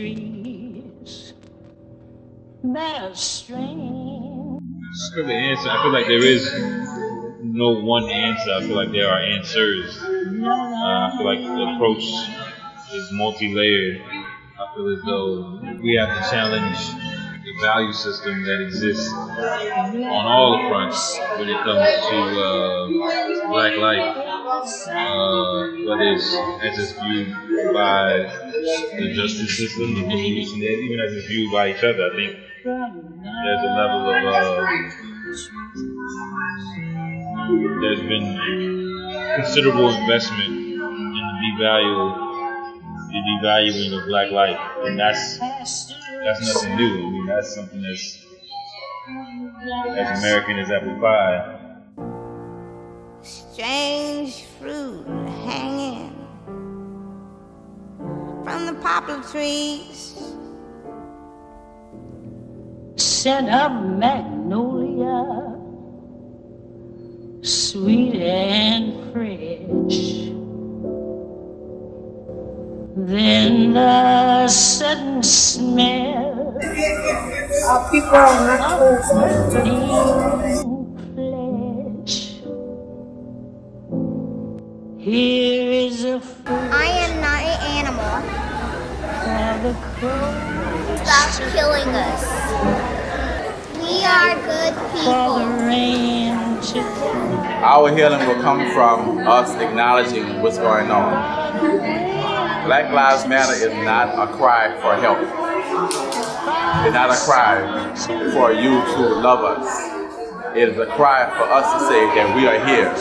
trees bear strange. I feel the answer. I feel like there is no one answer. I feel like there are answers. I feel like the approach is multi-layered. I feel as though we have to challenge the value system that exists on all the fronts when it comes to Black life, whether it's as it's viewed by the justice system, the police, and even as it's viewed by each other. I think there's a level of there's been considerable investment in the devaluing of Black life, and that's nothing new. I mean, that's something that's as American as apple pie. Strange fruit hanging from the poplar trees, Scent of magnolia, sweet and fresh. Then the sudden smell People are not burning flesh. Here is a fruit I am not an animal. for the crow, Stop killing us. We are good for the people. rain to fall. Our healing will come from us acknowledging what's going on. Black Lives Matter is not a cry for help. It's not a cry for you to love us. It is a cry for us to say that we are here.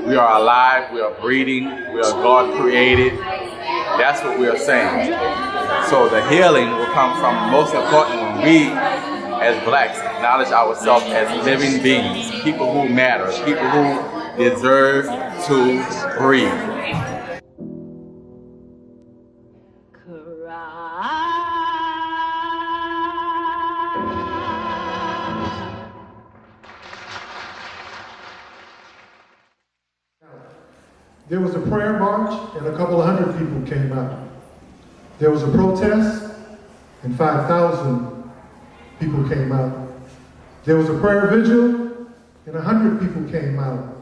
We are alive, we are breathing, we are God created. That's what we are saying. So the healing will come from, most important, when we as blacks acknowledge ourselves as living beings, people who matter, people who deserve to breathe. There was a prayer march and a couple of hundred people came out. There was a protest and 5,000 people came out. There was a prayer vigil and 100 people came out.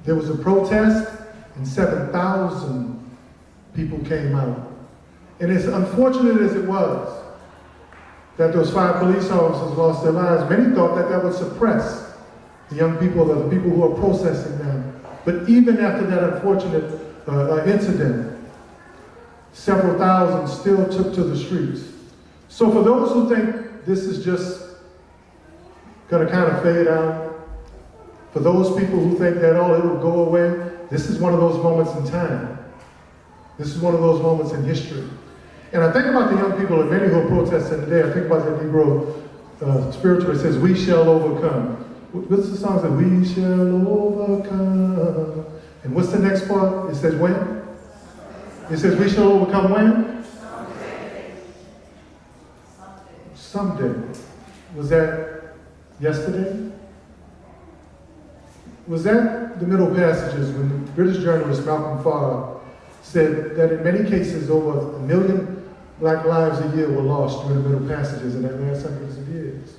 There was a protest and 7,000 people came out. And as unfortunate as it was that those 5 police officers lost their lives, many thought that that would suppress the young people or the people who are protesting now. But even after that unfortunate incident, several thousand still took to the streets. So for those who think this is just going to kind of fade out, for those people who think that, oh, it'll go away, this is one of those moments in time. This is one of those moments in history. And I think about the young people, and many who are protesting today, I think about the Negro spiritual, it says, we shall overcome. What's the song that we shall overcome? And what's the next part? It says when? It says we shall overcome when? Someday. Was that yesterday? Was that the middle passages when the British journalist Malcolm Farr said that in many cases over 1 million black lives a year were lost during the middle passages in that last hundreds of years?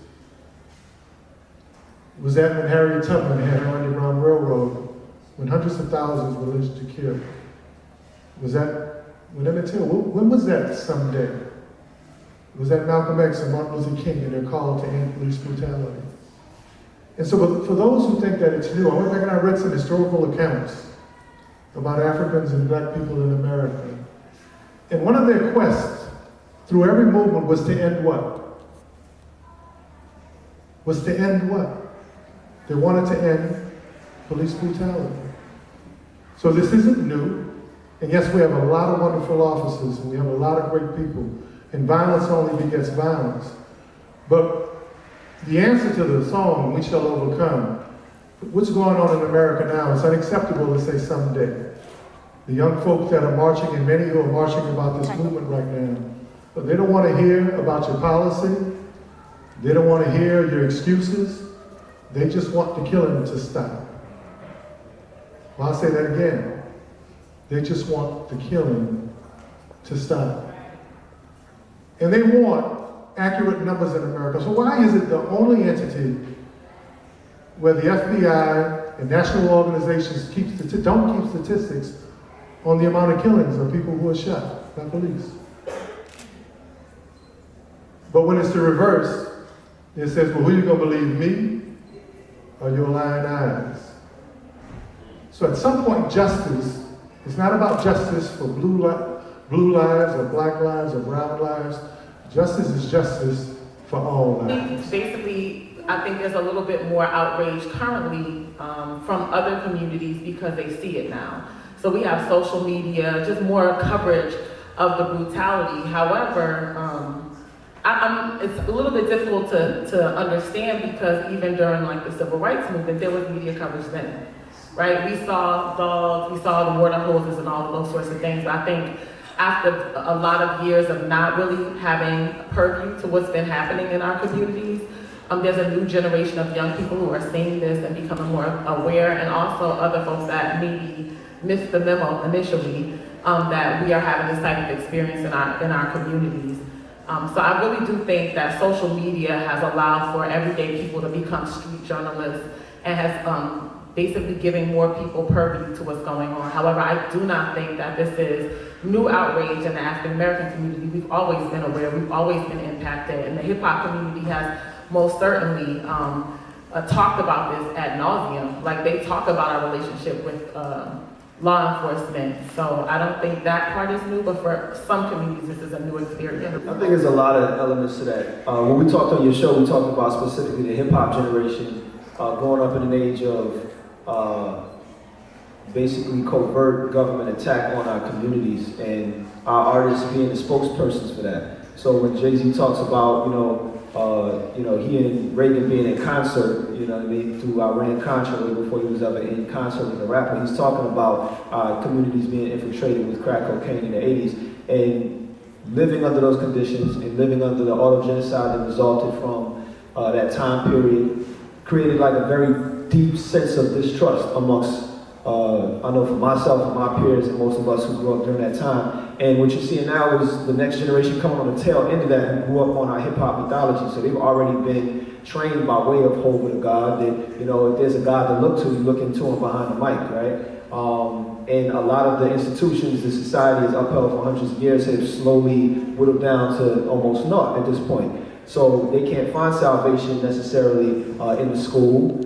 Was that when Harriet Tubman had her Underground Railroad, when hundreds of thousands were lynched to kill? Was that, when was that someday? Was that Malcolm X and Martin Luther King and their call to end police brutality? And so for those who think that it's new, I went back and I read some historical accounts about Africans and black people in America. And one of their quests through every movement was to end what? Was to end what? They wanted to end police brutality. So this isn't new. And yes, we have a lot of wonderful officers, and we have a lot of great people. And violence only begets violence. But the answer to the song, We Shall Overcome, what's going on in America now, it's unacceptable to say someday. The young folks that are marching, and many who are marching about this movement right now, but they don't want to hear about your policy. They don't want to hear your excuses. They just want the killing to stop. Well, I'll say that again. They just want the killing to stop. And they want accurate numbers in America. So why is it the only entity where the FBI and national organizations don't keep statistics on the amount of killings of people who are shot by police? But when it's the reverse, it says, well, who you gonna believe, me or your lying eyes? So at some point, justice, it's not about justice for blue lives or black lives or brown lives. Justice is justice for all lives. Basically, I think there's a little bit more outrage currently from other communities because they see it now. So we have social media, just more coverage of the brutality. However, it's a little bit difficult to understand because even during like the civil rights movement, there was media coverage then, right? We saw dogs, we saw the water hoses and all of those sorts of things. But I think after a lot of years of not really having purview to what's been happening in our communities, there's a new generation of young people who are seeing this and becoming more aware, and also other folks that maybe missed the memo initially, that we are having this type of experience in our communities. So I really do think that social media has allowed for everyday people to become street journalists and has basically giving more people purview to what's going on. However, I do not think that this is new outrage in the African American community. We've always been aware, we've always been impacted, and the hip hop community has most certainly talked about this ad nauseum. Like they talk about our relationship with law enforcement. So I don't think that part is new, but for some communities, this is a new experience. I think there's a lot of elements to that. When we talked on your show, we talked about specifically the hip hop generation growing up in an age of basically covert government attack on our communities, and our artists being the spokespersons for that. So when Jay-Z talks about, he and Reagan being in concert, through Iran-Contra before he was ever in concert with a rapper, he's talking about communities being infiltrated with crack cocaine in the 80s, and living under those conditions and living under the auto genocide that resulted from that time period created like a very deep sense of distrust amongst I know for myself and my peers and most of us who grew up during that time. And what you're seeing now is the next generation coming on the tail end of that, who grew up on our hip hop mythology. So they've already been trained by way of Hova the God that, if there's a God to look to, you look into him behind the mic, right? And a lot of the institutions the society has upheld for hundreds of years have slowly whittled down to almost naught at this point. So they can't find salvation necessarily in the school.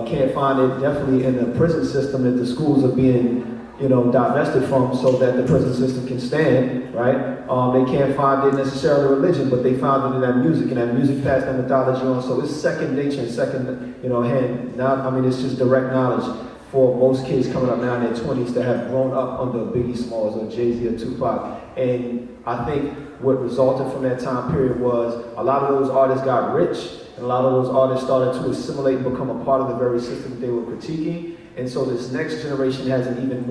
Can't find it definitely in the prison system that the schools are being, divested from so that the prison system can stand, right? They can't find it necessarily religion, but they found it in that music, and that music passed that mythology on. So it's second nature and second, hand. Now, it's just direct knowledge for most kids coming up now in their 20s to have grown up under Biggie Smalls or Jay-Z or Tupac. And I think what resulted from that time period was a lot of those artists got rich, and a lot of those artists started to assimilate and become a part of the very system that they were critiquing. And so this next generation has an even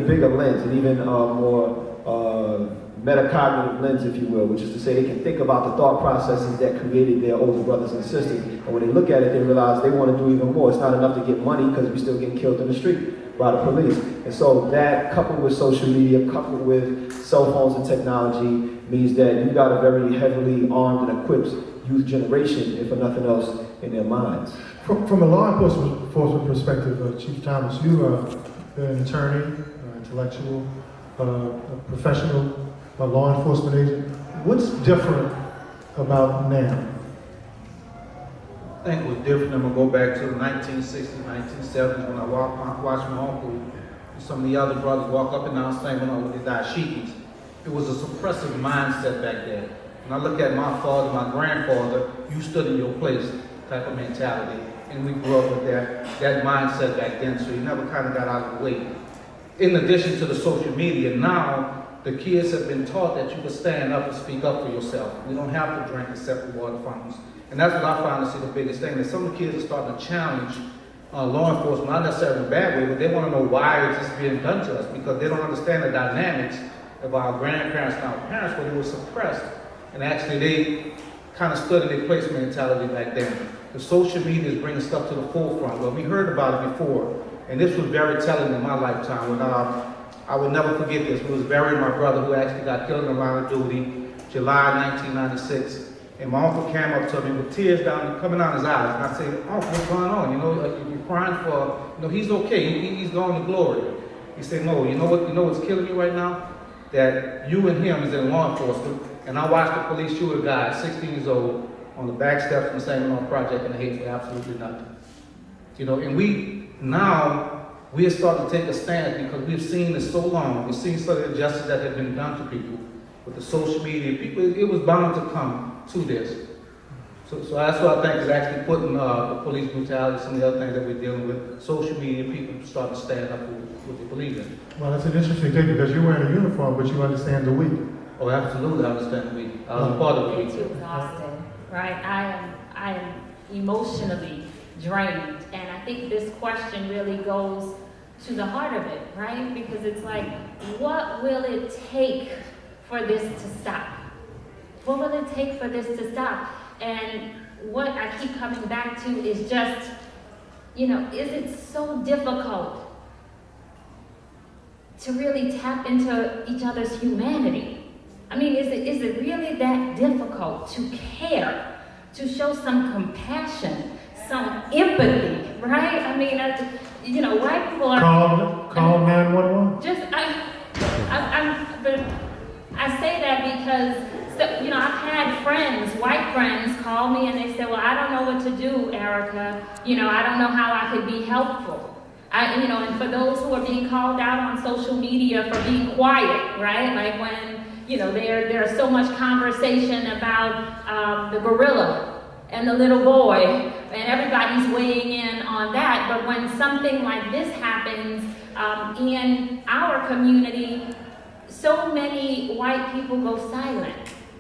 bigger lens, an even more metacognitive lens, if you will, which is to say they can think about the thought processes that created their older brothers and sisters. And when they look at it, they realize they want to do even more. It's not enough to get money because we're still getting killed in the street by the police. And so that, coupled with social media, coupled with cell phones and technology, means that you got a very heavily armed and equipped youth generation, if for nothing else, in their minds. From a law enforcement perspective, Chief Thomas, you are an attorney, intellectual, a professional, a law enforcement agent. What's different about now? I think it was different. I'm going to go back to the 1960s, 1970s when I watched my uncle and some of the other brothers walk up and down saying, with the dashikis. It was a suppressive mindset back then. When I look at my father, my grandfather, you stood in your place type of mentality. And we grew up with that mindset back then, so you never kind of got out of the way. In addition to the social media, now the kids have been taught that you can stand up and speak up for yourself. You don't have to drink except for water fountains. And that's what I found to see the biggest thing, that some of the kids are starting to challenge law enforcement, not necessarily in a bad way, but they want to know why it's just being done to us, because they don't understand the dynamics of our grandparents and our parents, where they were suppressed. And actually they kind of stood in their place mentality back then. The social media is bringing stuff to the forefront. Well, we heard about it before, and this was very telling in my lifetime when I will never forget this. We was burying my brother who actually got killed in the line of duty, July 1996. And my uncle came up to me with tears coming down his eyes. And I said, "Uncle, what's going on? You know, you're crying for, you know, he's okay. He's going to glory." He said, "No, you know what's killing you right now? That you and him is in law enforcement. And I watched the police shoot a guy, 16 years old, on the back steps from the San Bernardino Project and hate for absolutely nothing." You know, and we are starting to take a stand because we've seen this so long. We've seen some of the injustice that have been done to people with the social media. People, it was bound to come to this. So that's what I think is actually putting the police brutality, some of the other things that we're dealing with, social media, people starting to stand up for what they believe in. Well, that's an interesting thing because you're wearing a uniform, but you understand the weak. Oh, absolutely, I understand the weak. I was part of the It's weak. exhausted, right? I am emotionally drained, and I think this question really goes to the heart of it, right? Because it's like, what will it take for this to stop? What will it take for this to stop? And what I keep coming back to is just, you know, is it so difficult to really tap into each other's humanity? I mean, is it really that difficult to care, to show some compassion, some empathy, right? I mean, you know, white people are... Call 911. But I say that because, so, you know, I've had friends, white friends, call me and they say, "Well, I don't know what to do, Erica. You know, I don't know how I could be helpful." You know, and for those who are being called out on social media for being quiet, right? Like when, you know, there's so much conversation about the gorilla and the little boy, and everybody's weighing in on that. But when something like this happens in our community, so many white people go silent.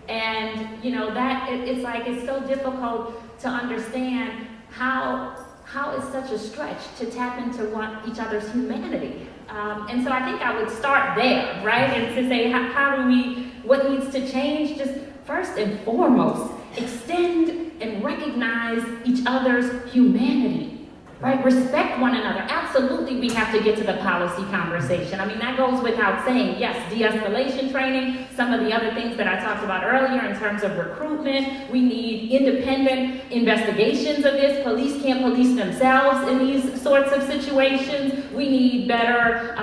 And, you know, that it's like it's so difficult to understand how it's such a stretch to tap into each other's humanity. And so I think I would start there, right? And to say, what needs to change? Just first and foremost, extend and recognize each other's humanity. Right? Respect one another. Absolutely, we have to get to the policy conversation. I mean, that goes without saying. Yes, de-escalation training, some of the other things that I talked about earlier in terms of recruitment. We need independent investigations of this. Police can't police themselves in these sorts of situations. We need better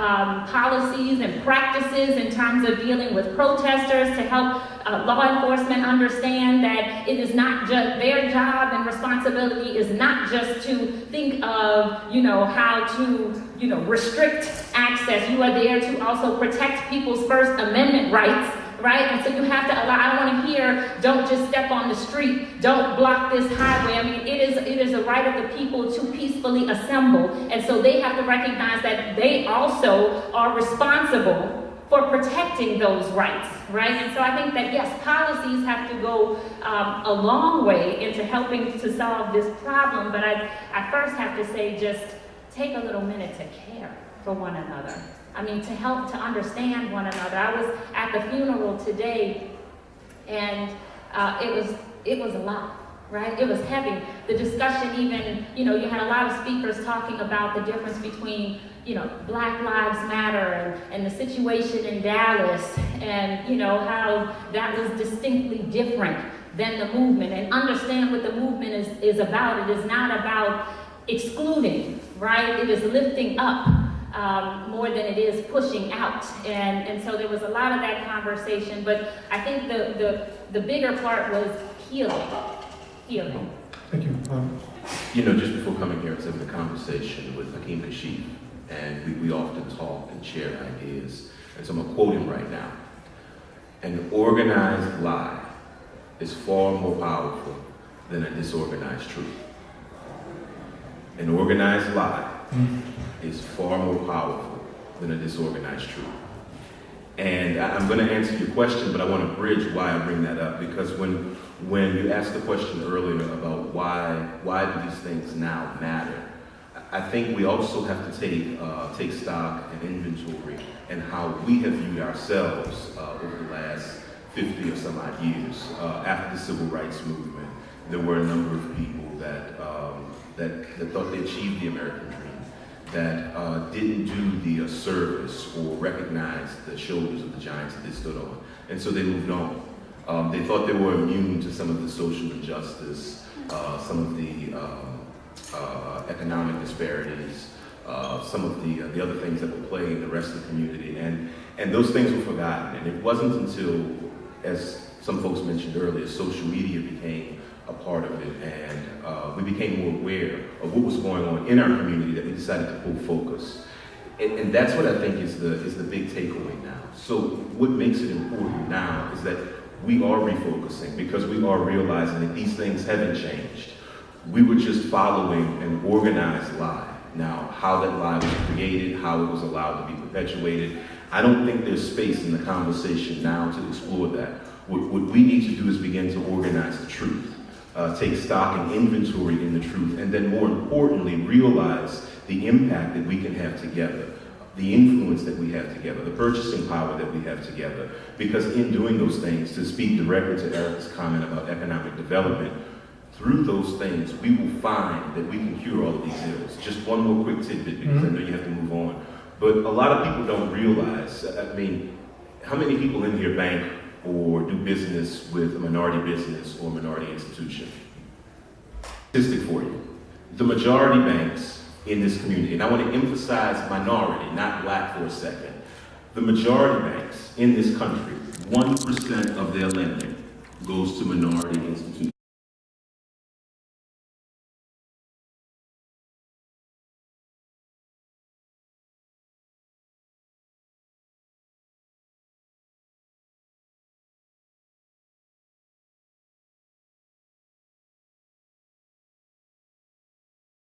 policies and practices in terms of dealing with protesters to help law enforcement understand that it is not just their job and responsibility is not just to think of, you know, how to, you know, restrict access. You are there to also protect people's First Amendment rights, right? And so you have to allow, I don't want to hear, don't just step on the street, don't block this highway. I mean, it is a right of the people to peacefully assemble. And so they have to recognize that they also are responsible for protecting those rights, right? And so I think that, yes, policies have to go a long way into helping to solve this problem, but I first have to say, just take a little minute to care for one another. I mean, to help to understand one another. I was at the funeral today, and it was a lot. Right? It was heavy. The discussion even, you know, you had a lot of speakers talking about the difference between, you know, Black Lives Matter and the situation in Dallas, and, you know, how that was distinctly different than the movement, and understand what the movement is about. It is not about excluding, right? It is lifting up more than it is pushing out. And so there was a lot of that conversation, but I think the bigger part was healing. Thank you. You know, just before coming here, I was having a conversation with Hakeem Kashif, and we often talk and share ideas. And so I'm going to quote him right now. "An organized lie is far more powerful than a disorganized truth." An organized lie is far more powerful than a disorganized truth. And I'm going to answer your question, but I want to bridge why I bring that up, because when you asked the question earlier about why do these things now matter, I think we also have to take stock and inventory and how we have viewed ourselves over the last 50 or some odd years. After the Civil Rights Movement, there were a number of people that thought they achieved the American dream, that didn't do the service or recognize the shoulders of the giants that they stood on. And so they moved on. They thought they were immune to some of the social injustice, some of the economic disparities, some of the other things that were plaguing the rest of the community. And those things were forgotten. And it wasn't until, as some folks mentioned earlier, social media became a part of it, and we became more aware of what was going on in our community that we decided to pull focus. And that's what I think is the big takeaway now. So what makes it important now is that we are refocusing because we are realizing that these things haven't changed. We were just following an organized lie. Now, how that lie was created, how it was allowed to be perpetuated, I don't think there's space in the conversation now to explore that. What we need to do is begin to organize the truth, take stock and inventory in the truth, and then more importantly, realize the impact that we can have together, the influence that we have together, the purchasing power that we have together. Because in doing those things, to speak directly to Erica's comment about economic development, through those things, we will find that we can cure all of these ills. Just one more quick tidbit, because I know you have to move on. But a lot of people don't realize, I mean, how many people in here bank or do business with a minority business or minority institution? Statistic for you. The majority banks in this community, and I want to emphasize minority, not black for a second. The majority banks in this country, 1% of their lending goes to minority institutions.